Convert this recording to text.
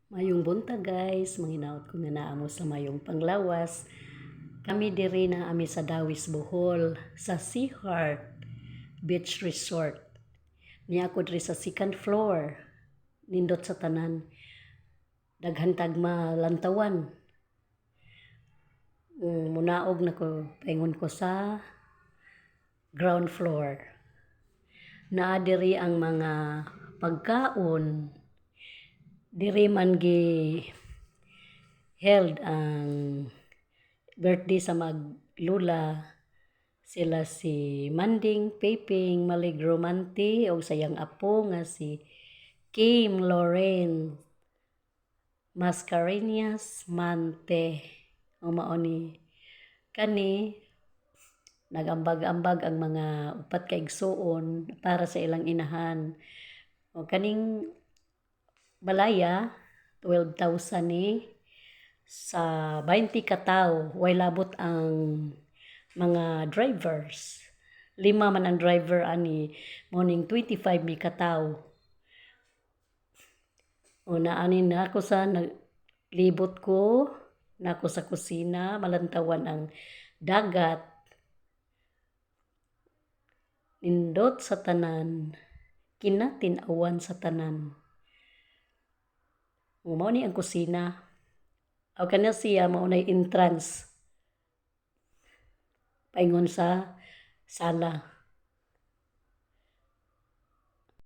Mayong buntag guys, manginaot ko nga naamo sa mayong panglawas. Kami diri na ami sa Dawis, Bohol, sa Sea Heart Beach Resort. Niya ako diri sa second floor, nindot sa tanan. Daghan tagma lantawan. Munaog na ko, paingon ko sa ground floor. Naa diri ang mga pagkaon. Diri man gi held ang birthday sa maglula. Sila si Manding Peping Maligromanti o sayang apo nga si Kim Lauren Mascareñas Mante. O mao ni kani nagambag-ambag ang mga upat ka igsuon para sa ilang inahan. O kaning balaya 12,000 ni sa 20 ka tawo, way labot ang mga drivers. 5 man ang driver ani, morning 25 mi ka tawo. O naani na ako sa naglibot ko na ako sa kusina, malantawan ang dagat. Nindot sa tanan, kinatin-awan sa tanan. Mao ni ang kusina. Aw kana siya mao nay entrance paingon sa sala.